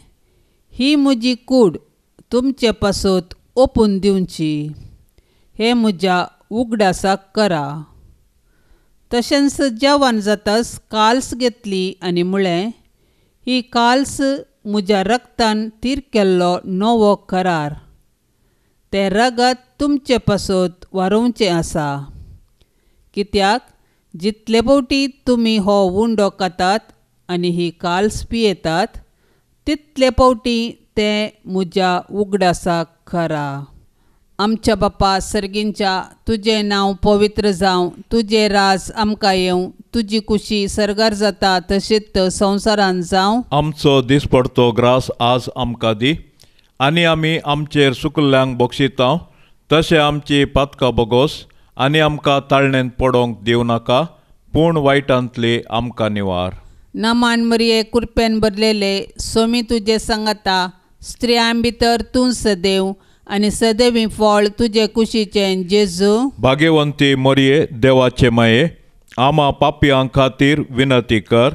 Speaker 2: ही म्हजी कूड तुमचे पासत ओपून दिवची. हें म्हज्या उगडासाक करा. तशेंच जेवण जाताच काल्स घेतली आनी म्हळें, ही काल्स म्हज्या रक्तान तीर केल्लो नवो करार. तें रगत तुमचे पासत वारोवचें आसा. कित्याक जितले फावटी तुमी हो उंडो खातात आनी ही काल्स पियेतात, तितले फावटी तें म्हज्या उगडासाक करा. आमच्या बापा सर्गींच्या, तुजें नांव पवित्र जावं, तुजें राज आमकां येवं, तुजी कुशी सरगार जाता तशीच संवसारांत जावं.
Speaker 1: आमचो दिसपडतो ग्रास आज आमकां दी, आनी आमी आमचेर चुकल्ल्यांक बक्षिता तशें आमची पातकां बोगोस, आनी आमकां ताळणेंत पडोवंक दिवं नाका, पूण वायटांतली आमकां निवार.
Speaker 2: नमान मरिये कृपेन भरलेले, सोमी तुजे सांगाता, स्त्रियां भितर तूं सदैव आनी सदैवी फळ तुजे कुशीचें जेजू.
Speaker 1: भाग्यवंती मरिये, देवाचे माये, आम्हा पापयां खातीर विनंती कर,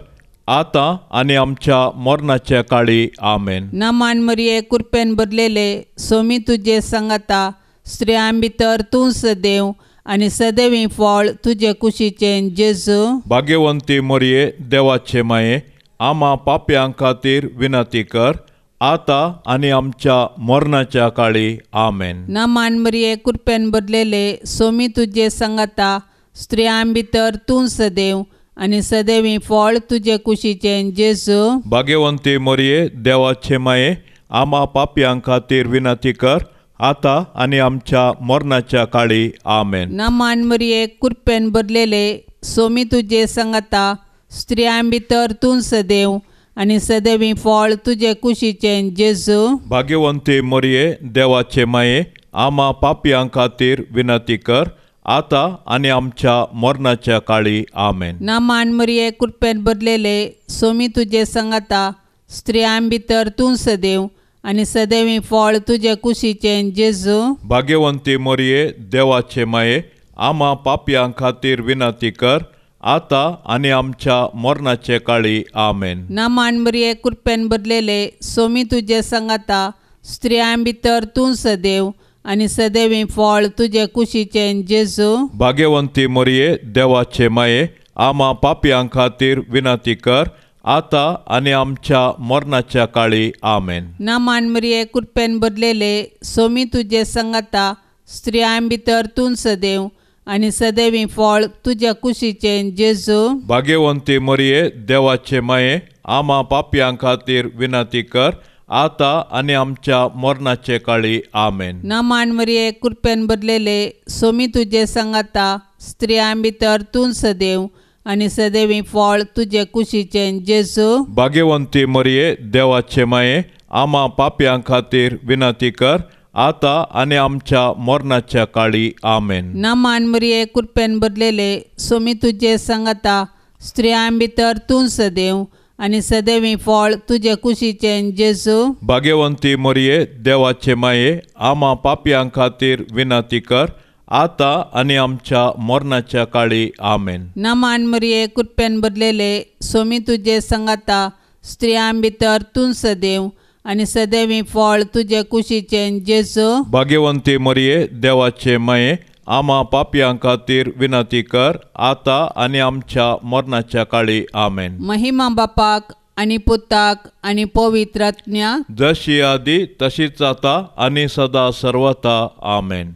Speaker 1: आता आनी आमच्या मरणाच्या काळी. आमेन.
Speaker 2: नमान मरिये कृपेन भरलेले, सोमी तुजे सांगाता, स्त्रियां भितर तूं सदैव आनी सदैवी फळ तुजे कुशीचें जेजू.
Speaker 1: भाग्यवंती मरिये, देवाचे माये, आम्हा पापयां खातीर विनंती कर, आता आणि आमच्या मरणाच्या काळी आमेन.
Speaker 2: नामान मरिये कृपेन भरलेले सोमी तुझे संगता स्त्रियां भितर तूं सदैव आनी सदैवी फळ तुझे कुशीचे जेजू.
Speaker 1: भाग्यवंती मरिये देवाचे माये आम्हा पापयां खातीर विनंती कर आता आणि आमच्या मरणाच्या काळी आमेन.
Speaker 2: नामान मरिये कृपेन भरलेले सोमी तुझे संगता स्त्रियां भितर तूं सदैव आनी सदैवी फळ तुझे कुशीचे जेजू.
Speaker 1: भाग्यवंती मरिये देवाचे माये आम्हा पापयां खातीर विनंती कर आता आणि आमच्या मरणाच्या काळी आमेन.
Speaker 2: नामान मरिये कृपेन भरलेले सोमी तुझे संगता स्त्रियां भितर तूं सदैव आनी सदैवी फळ तुझे कुशीचे जेजू.
Speaker 1: भाग्यवंती मरिये देवाचे माये आम्हा पापयां खातीर विनंती कर आता आणि आमच्या मरणाचे काळी आमेन.
Speaker 2: नामान मरिये कृपेन भरलेले सोमी तुझे संगता स्त्रियां भितर तूं सदैव आनी सदैवी फळ तुझे कुशीचे जेजू.
Speaker 1: भाग्यवंती मरिये देवाचे माये आम्हा पापयां खातीर विनंती कर आता आणि आमच्या मरणाच्या काळी आमेन.
Speaker 2: नामान मरिये कृपेन भरलेले सोमी तुझे संगता स्त्रियां भितर तूं सदैव आनी सदैवी फळ तुझ्या कुशीचे जेजू.
Speaker 1: भाग्यवंती मरिये देवाचे माये आम्हा पापयां खातीर विनंती कर आता आणि आमच्या मरणाचे काळी आमेन.
Speaker 2: नामान मरिये कृपेन भरलेले सोमी तुझे संगता स्त्रियां भितर तूं सदैव आनी सदैवी फळ तुझे कुशीचे जेजू.
Speaker 1: भाग्यवंती मरिये देवाचे माये आम्हा पापयां खातीर विनंती कर आता आणि आमच्या मरणाच्या काळी आमेन.
Speaker 2: नामान मरिये कृपेन भरलेले सोमी तुझे संगता स्त्रियां भितर तूं सदैव आनी सदैवी फळ तुझे कुशीचे जेजू.
Speaker 1: भाग्यवंती मरिये देवाचे माये आम्हा पापयां खातीर विनंती कर आता आणि आमच्या मरणाच्या काळी आमेन.
Speaker 2: नामान मरिये कृपेन भरलेले सोमी तुझे संगता स्त्रियां भितर तूं सदैव आनी सदैवी फळ तुझे कुशीचे जेजू.
Speaker 1: भाग्यवंती मरिये देवाचे माये आम्हा पापयां खातीर विनंती कर आता आणि आमच्या मरणाच्या काळी आमेन.
Speaker 2: महिमा बापाक आनी पुताक आनी पवित्र आत्म्याक
Speaker 1: जशी आदी तशीच आता आणि सदा सर्वता आमेन.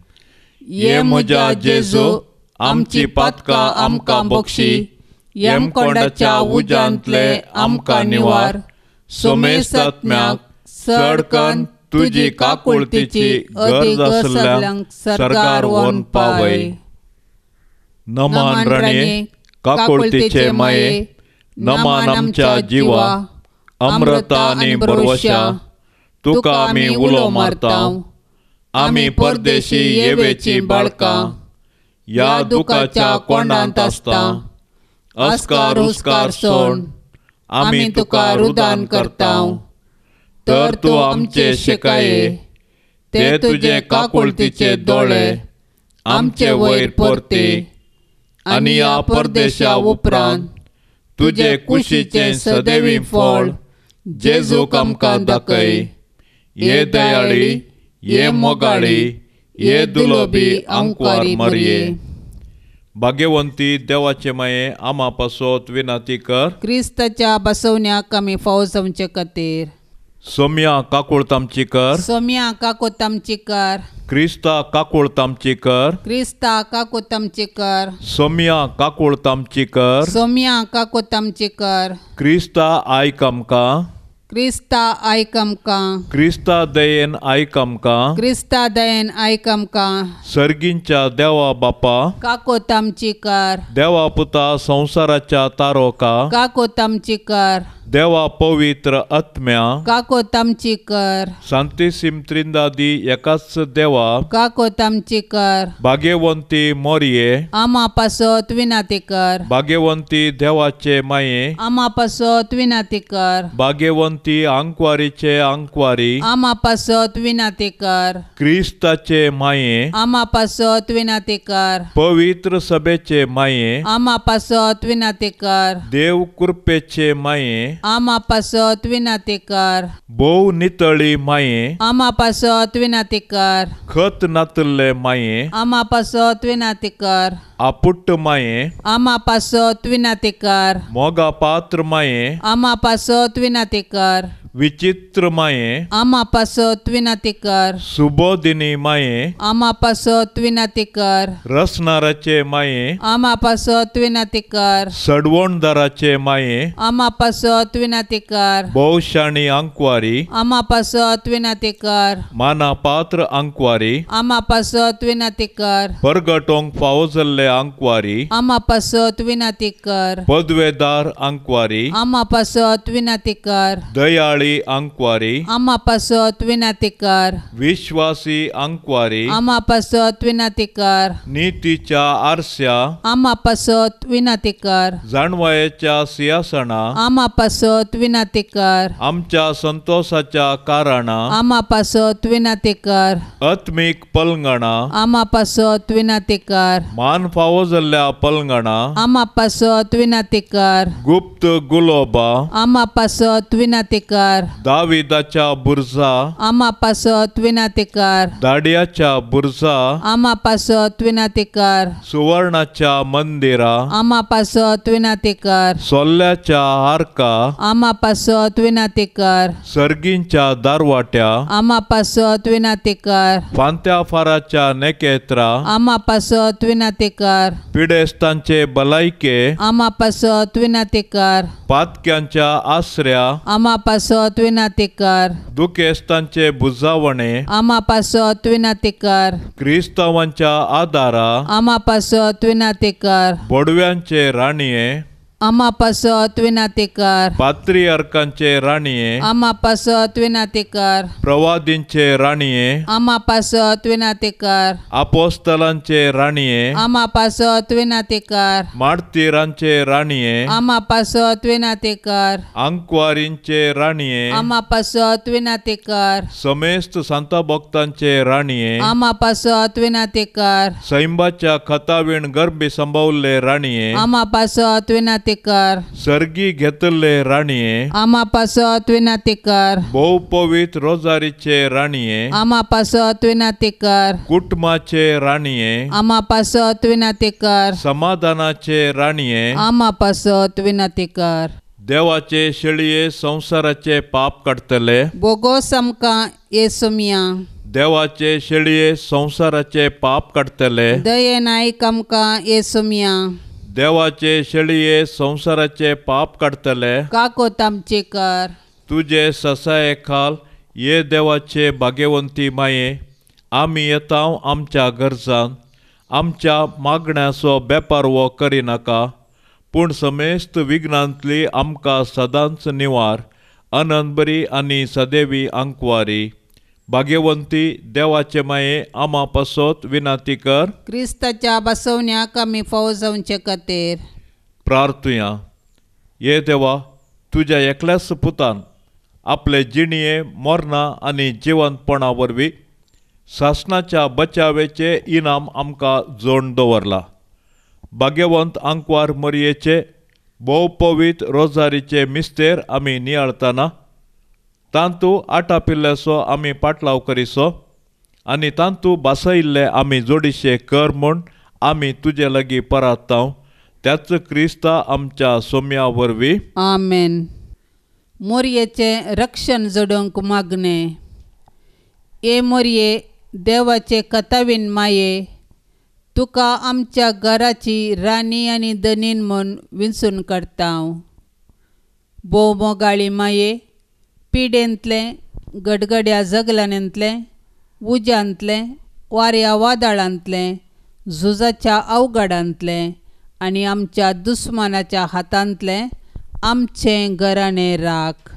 Speaker 2: ये म्हज्या जेजू आमची पातकां आमकां बक्षी येमकोंडाच्या उज्यांतले आमकां निवार. सोमेस्त आत्म्याक चडकन तुजी काकुळतीची अदीक सगळ्यांक सरकार व्हरून पावय.
Speaker 1: नमान राणे काकुळतीचे माये नमान आमच्या जिवा अमृता आनी भरवशा तुका आमी उलो मारताव. आमी परदेशी येवेची बाळकां या दुखाच्या कोंडांत आसता. अस्कार हुस्कार सोड आमी तुका रुदान करताव. तर तूं आमचे शिकाये ते तुजे काकुळतीचे दोळे आमचे वयर परते आनी ह्या परदेशा उपरांत तुजे कुशीचे सदैवी फळ जेजूक आमकां दाखय. ये दयाळी ये मोगाळी ये दुलोबी आंकवार मरिये. भाग्यवंती देवाचे माये आम्हा पासत विनंती कर
Speaker 2: क्रिस्ताच्या बसवण्याक आमी फावो जावचे खातीर.
Speaker 1: सोम्या काकुळतामची कर
Speaker 2: सोम्या काकोतामची कर.
Speaker 1: क्रिस्ता काकुळतामची कर
Speaker 2: क्रिस्ता काकोतामची कर.
Speaker 1: सोम्या काकुळतामची कर
Speaker 2: सोम्या काकोतामची कर.
Speaker 1: क्रिस्ता आयक आमकां.
Speaker 2: क्रिस्ता आयक आमकां.
Speaker 1: क्रिस्ता दयेन आयक आमकां.
Speaker 2: क्रिस्ता दयेन आयक आमकां.
Speaker 1: सर्गींच्या देवा बापा
Speaker 2: काकोतामची कर.
Speaker 1: देवा पुता संसाराच्या तारोका
Speaker 2: काकोतामची कर.
Speaker 1: देवा पवित्र आत्म्या
Speaker 2: काकोतामची कर.
Speaker 1: सांतीसीम त्रिंदादी एकाच देवा
Speaker 2: काकोतामची कर.
Speaker 1: भाग्यवंती मोरये
Speaker 2: आम्हा पासत विनंती कर.
Speaker 1: भाग्यवंती देवाचे माये
Speaker 2: आम्हा पासत विनंती कर.
Speaker 1: भाग्यवंती आंकवारीचे आंकवारी
Speaker 2: आम्हा पासत विनंती कर.
Speaker 1: क्रिस्ताचे माये
Speaker 2: आम्हा पासत विनंती कर.
Speaker 1: पवित्र सभेचे माये
Speaker 2: आम्हा पासत विनंती कर.
Speaker 1: देव कृपेचे माये
Speaker 2: आम्हा पासत विनंती कर.
Speaker 1: भोव नितळी माये
Speaker 2: आम्हा पासत विनंती कर.
Speaker 1: खत नातले माये
Speaker 2: आम्हा पासत विनंती कर.
Speaker 1: आपुट्ट माये
Speaker 2: आम्हा पासत विनंती कर.
Speaker 1: मोगा पात्र माये
Speaker 2: आम्हा पासत विनंती कर.
Speaker 1: विचित्र माये
Speaker 2: आमा पासत विनाती कर.
Speaker 1: सुबोधिनी माये
Speaker 2: आमा पासत विनाती कर.
Speaker 1: रसनाराचे माये
Speaker 2: आमा पासत विनाती कर.
Speaker 1: सडवणदाराचे माये
Speaker 2: आमा पासत विनाती कर.
Speaker 1: भौशाणी अंकवारी
Speaker 2: आमा पासत विनाती कर.
Speaker 1: मानापात्र अंकवारी
Speaker 2: आमा पासत विनाती कर.
Speaker 1: परगटोंक फावो जाल्ले अंकवारी
Speaker 2: आमा पासत विनाती कर.
Speaker 1: पदवेदार अंकवारी
Speaker 2: आमा पासत विनाती कर.
Speaker 1: दयाळी अंकवारी
Speaker 2: आमा पासत विनाती कर.
Speaker 1: विश्वासी अंकवारी
Speaker 2: आमा पासत विनाती कर.
Speaker 1: नीतीच्या आरस्या
Speaker 2: आमा पासत विनाती कर.
Speaker 1: जाणवायेच्या सिंहासना
Speaker 2: आमा पासत विनाती कर.
Speaker 1: आमच्या संतोषाच्या कारणा
Speaker 2: आमा पासत विनाती कर.
Speaker 1: आत्मिक पलंगणा
Speaker 2: आमा पासत विनाती कर.
Speaker 1: मान फावो जाल्ल्या पलंगणा
Speaker 2: आमा पासत विनाती कर.
Speaker 1: गुप्त गुलोबा
Speaker 2: आमा पासत विनाती कर.
Speaker 1: दाविदाच्या बुरजा
Speaker 2: आमा पासत विनाती कर.
Speaker 1: दाड्याच्या बुरजा
Speaker 2: आमा पासत विनाती कर.
Speaker 1: सुवर्णाच्या मंदिरा
Speaker 2: आमा पासत विनाती कर.
Speaker 1: सोल्ल्याच्या हारका
Speaker 2: आमा पासत विनाती कर.
Speaker 1: सर्गींच्या दारवाट्या
Speaker 2: आमा पासत विनाती कर.
Speaker 1: फांत्या फाराच्या नेकेत्रा
Speaker 2: आमा पासत विनाती कर.
Speaker 1: पिडेस्तांचे बलायके
Speaker 2: आमा पासत विनाती कर.
Speaker 1: पातक्यांच्या आसऱ्या
Speaker 2: आमा पासत विनाती कर.
Speaker 1: दुखेस्तांचे बुजावणे
Speaker 2: आमा पासत विनाती कर.
Speaker 1: क्रिस्तावांच्या आदारा
Speaker 2: आमा पासत विनाती कर.
Speaker 1: बोडव्यांचे राणीये
Speaker 2: आमा पासत विनाती कर.
Speaker 1: पात्रियार्कांचे राणीये
Speaker 2: आमा पासत विनाती कर.
Speaker 1: प्रवादींचे राणीये
Speaker 2: आमा पासत विनाती कर.
Speaker 1: आपोस्तलांचे राणीये
Speaker 2: आमा पासत विनाती कर.
Speaker 1: मार्तिरांचे राणीये
Speaker 2: आमा पासत विनाती कर.
Speaker 1: अंकवारींचे राणीये
Speaker 2: आमा पासत विनाती कर.
Speaker 1: समेस्त संत भक्तांचे राणीये
Speaker 2: आमा पासत विनाती कर.
Speaker 1: सैंबाच्या खतावीण गर्भी संभवले राणीये
Speaker 2: आमा पासत विनाती कर.
Speaker 1: सर्गी घेतले राणीये
Speaker 2: आमा पासत विनाती कर.
Speaker 1: बहुपवित्र रोजारीचे राणीये
Speaker 2: आमा पासत विनाती कर.
Speaker 1: कुटुंबाचे राणीये
Speaker 2: आमा पासत विनाती कर.
Speaker 1: समाधानाचे राणीये
Speaker 2: आमा पासत विनाती कर.
Speaker 1: देवाचे शेळये संसाराचे पाप काडतले
Speaker 2: बोगोस आमकां येसुमिया.
Speaker 1: देवाचे शेळये संसाराचे पाप काडतले
Speaker 2: दयेन आयक आमकां येसुमिया.
Speaker 1: देवाचे शेळये संसाराचे पाप काडतले
Speaker 2: काकोत आमची कर.
Speaker 1: तुझे ससाये खाल ये देवाचे भाग्यवंती माये आमी येतांव आमच्या गरजान आमच्या मागण्याचो बेपार वो करिनाका पूण समेस्त विघ्नांतली आमकां सदांच निवार आनंद बरी आनी सदैवी अंकवारी भाग्यवंती देवाचे माये आमा पासत विनाती कर.
Speaker 2: क्रिस्ताच्या बसवण्याक आमी फावो जावचे खातीर
Speaker 1: प्रार्थुया. ये देवा तुज्या एकल्याच पुतान आपले जिणये मरणा आनी जिवंतपणा वरवीं सासणाच्या बचावेचे इनाम आमकां जोडून दवरला. भाग्यवंत अंकवार मरयेचे बहुपवित्र रोजारीचे मिस्तेर आमी नियाळतना तांतू आटापिल्लेसो आमी पाटलाव करिसो आनी तांतू बासयिल्ले आमी जोडिशे कर म्हूण आमी तुजे लागीं परातांव त्याच क्रिस्ता आमच्या सोम्या वरवीं
Speaker 2: आमेन. मोरयेचे रक्षण जडोवंक मागणे. ए मोरये देवाचे कथावीन माये तुका आमच्या घराची राणी आनी दनीन म्हूण विंचून काडतांव. भोव मोगाळी माये पिडेंतले गडगड्या जगलांतले उज्यांतले वाऱ्या वादळांतले झुजाच्या अवघडांतले आनी आमच्या दुस्मानाच्या हातांतले आमचें घराणें राख.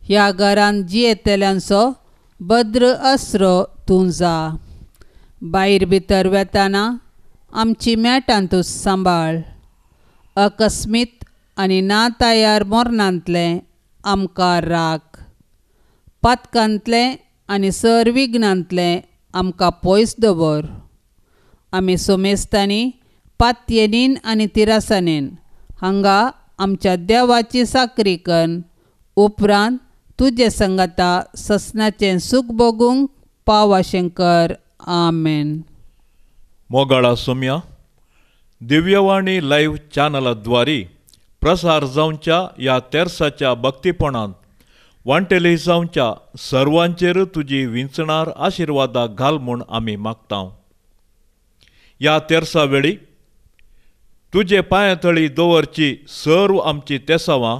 Speaker 2: ह्या घरान जियेतल्यांचो भद्र आसरो तूं जा. भायर भितर वेताना आमची मेटां तूं सांबाळ. अकस्मीत आनी ना तयार मरणांतले आमकां राख. पातकांतले आनी सर विघ्नांतले आमकां पयस दवर. आमी सोमेस्तांनी पातयेनीन आनी तिरासानीन हांगा आमच्या देवाची साकरी कन उपरांत तुजे संगता ससनाचें सूख भोगूंक पावाशें कर. आमेन.
Speaker 1: मोगाळा सोम्या दिव्यवाणी लाईव्ह चॅनलाद्वारे प्रसार जावच्या ह्या तेर्साच्या भक्तीपणांत वांटेली जावच्या सर्वांचेर तुजी विंचणार आशिर्वादा घाल म्हूण आमी मागता. ह्या तेर्सा वेळी तुजे पांयातळी दवरची सर्व आमची तेसावां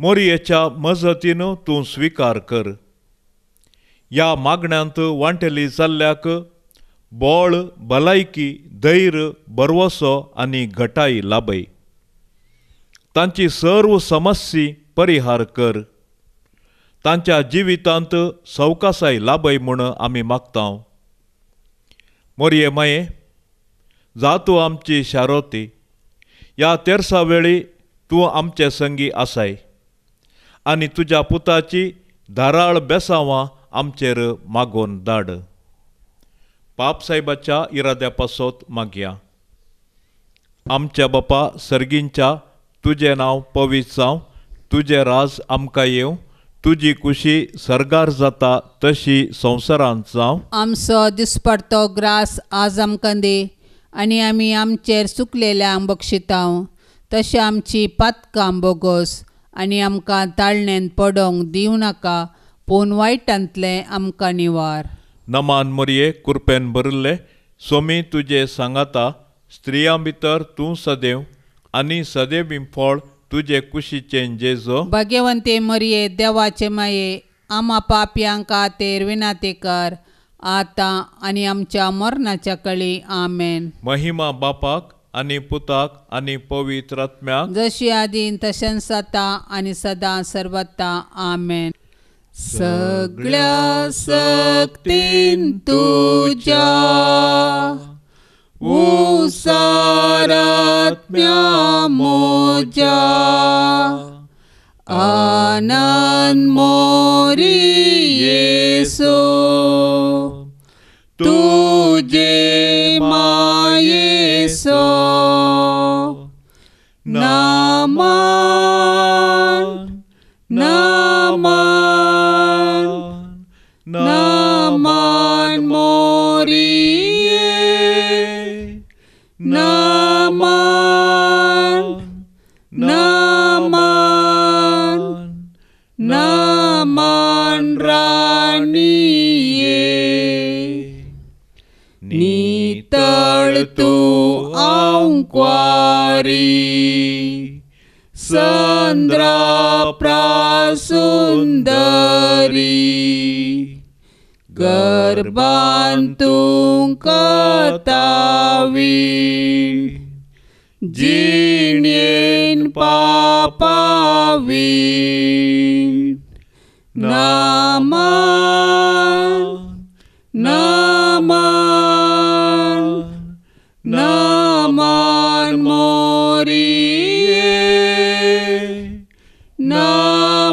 Speaker 1: मोरयेच्या मजतीन तूं स्विकार कर. ह्या मागण्यांत वांटेली जाल्ल्याक बळ, भलायकी, धैर्य, बरवसो आनी घटाई लाभय. तांची सर्व समस्या परिहार कर. तांच्या जिवितांत सवकासाय लाभय म्हूण आमी मागता. मोरये माये, जा तूं आमची शारोती. ह्या तेर्सा वेळी तूं आमचे संगी आसाय आनी तुज्या पुताची धाराळ बेसांवां आमचेर मागोवन धाड. पाप साहेबाच्या इराद्या पासत मागया. आमच्या बापा सर्गींच्या तुजें नांव पवित्र जावं. तुजें राज आमकां येवं. तुजी कुशी सर्गार जाता तशी संवसारांत जावं.
Speaker 2: आमचो दिसपडतो ग्रास आज आमकां दी आनी आमी आमचेर चुकलेल्यांक बक्षितांव. तशें आमची पातकां बोगोस आनी आमकां ताळणेन पडोंक दिवं नाका, पूण वायटांतलें आमकां निवार.
Speaker 1: नमान मोरये, कृपेन भरिल्ले, सोमी तुजे सांगाता स्त्रियां भितर तूं सदैव आनी सदैव फळ तुजे कुशीचें जेजो.
Speaker 2: भाग्यवंते मरये, देवाचे माये, आमा पापयांक खातीर विनाती कर, आतां आनी आमच्या मरणाच्या कळी. आमेन.
Speaker 1: महिमा बापाक आनी पुताक आनी पवित्र आत्म्याक,
Speaker 2: जशी आदीन तशेंच जाता आनी सदां सर्वता. आमेन. सगळ्या सक्तीन तुज्या उसारात्म्या मोज्या आनंद मोरी येसो तुजे मायेसो नामान नामान नामान मोरिये नामान नामान नामान राणिये नीतळ तू औंक्वारी संद्रा प्रासुंदरी गर्भान तूं कतावी जिणेन पापावी नामान नामान नामान मोरिये नामान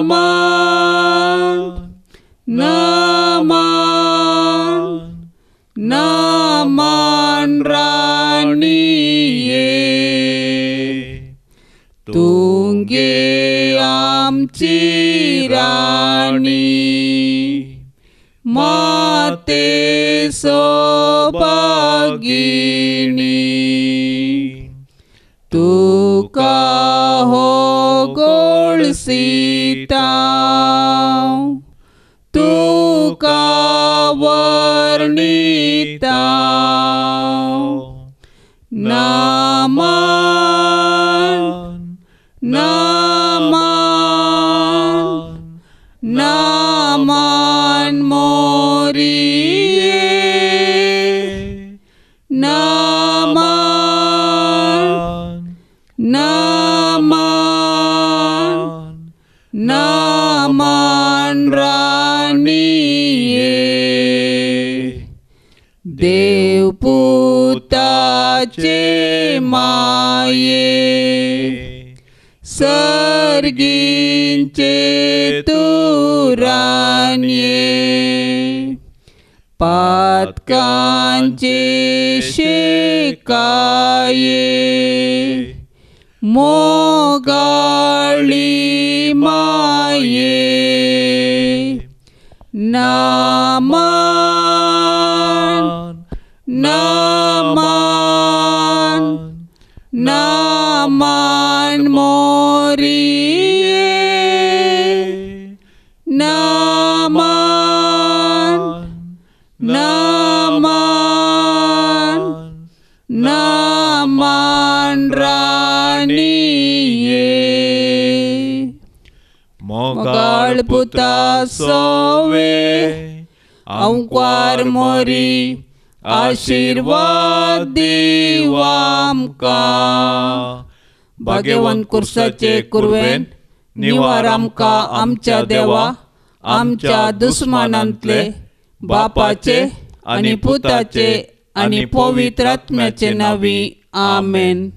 Speaker 2: नामान नामान राणिये तुंगे आमची राणी माते सोभागिणी तुका हो गोळसिता तुका वर्णिता नामान नामान नामान मोरिये नामान नामान नामान राणिये देवपुताचे माये सर्गींचे तुरान्ये पातकांचे शेकाये मोगाळी माये नामान नामान नामान मोरिये नामान राणीये मोगाळ पुता सोवे अंकार मोरी आशीर्वाद दिवा आमकां भाग्यवान कुर्साचे कुरवेन निवार आमकां आमच्या देवा आमच्या दुस्मानांतले बापाचे आनी पुताचे आनी पवित्र आत्म्याचे नांवी आमेन.